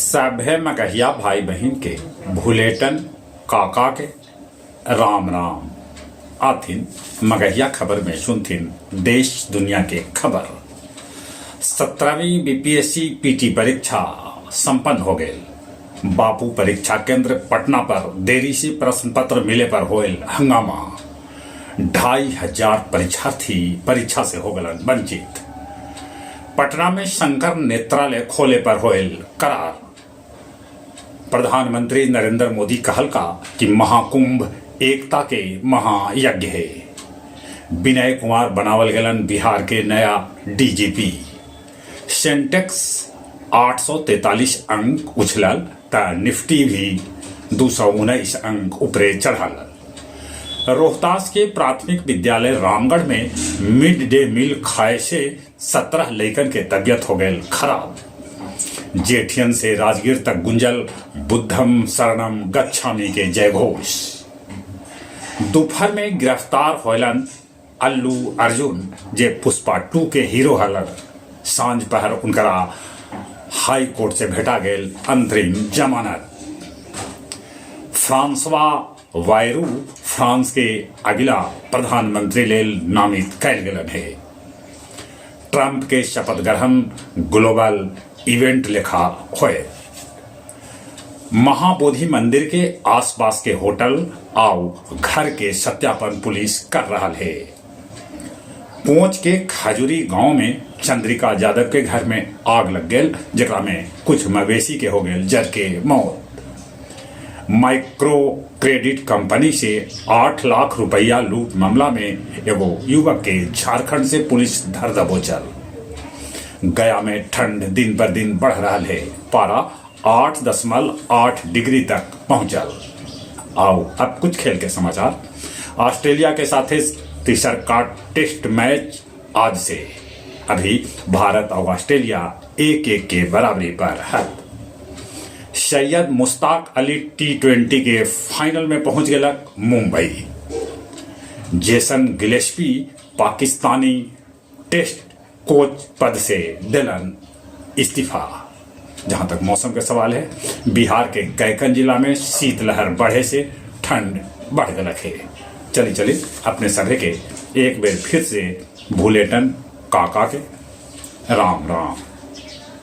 सभे मगहिया भाई बहन के भूलेटन काका के राम राम आथिन मगहिया खबर में सुनथिन देश दुनिया के खबर। 17वीं बीपीएससी पीटी परीक्षा संपन्न हो गई। बापू परीक्षा केंद्र पटना पर देरी से प्रश्न पत्र मिले पर होल हंगामा। 2500 परीक्षार्थी परीक्षा से हो गलन वंचित। पटना में शंकर नेत्रालय खोले पर होल करार। प्रधानमंत्री नरेंद्र मोदी कहलका कि महाकुंभ एकता के महायज्ञ है। विनय कुमार बनावल गलन बिहार के नया डीजीपी। सेंटेक्स 843 अंक उछलल त निफ्टी भी 219 अंक ऊपरे चढ़ल। रोहतास के प्राथमिक विद्यालय रामगढ़ में मिड डे मील खाए से 17 लड़कन के तबियत हो गए खराब। जेठियन से राजगीर तक गुंजल बुद्धम शरणम गच्छामि के जयघोष। दोपहर में गिरफ्तार होलन अल्लू अर्जुन जे पुष्पा 2 के हीरो हलन। सांझ पहर उनकरा हाई कोर्ट से भेटा गेल अंतरिम जमानत। फ्रांसवा वायरू फ्रांस के अगिला प्रधानमंत्री लेल नामित कैल गेलन है। ट्रंप के शपथ ग्रहण ग्लोबल इवेंट लेखा होए। महाबोधि मंदिर के आसपास के होटल आओ घर के सत्यापन पुलिस कर रहा है। पोंच के खजूरी गांव में चंद्रिका यादव के घर में आग लग गई, जरा में कुछ मवेशी के हो गए जर के मौत। माइक्रो क्रेडिट कंपनी से 8 लाख रुपया लूट मामला में एगो युवक के झारखंड से पुलिस धर दबोचल। गया में ठंड दिन पर दिन बढ़ रहा है। पारा 8.8 डिग्री तक पहुंचल। आओ अब कुछ खेल के समाचार। ऑस्ट्रेलिया के साथ तीसरा टेस्ट मैच आज से। अभी भारत और ऑस्ट्रेलिया 1-1 के बराबरी पर है। सैयद मुश्ताक अली T20 के फाइनल में पहुंच गया Mumbai. Jason Gillespie Pakistani test coach पद से दिलन इस्तीफा। जहां तक मौसम का सवाल है, बिहार के कैकन जिला में शीतलहर बढ़े से ठंड बढ़ गलक है। चलिए अपने सभे के एक बेर फिर से भूलेटन काका के राम राम।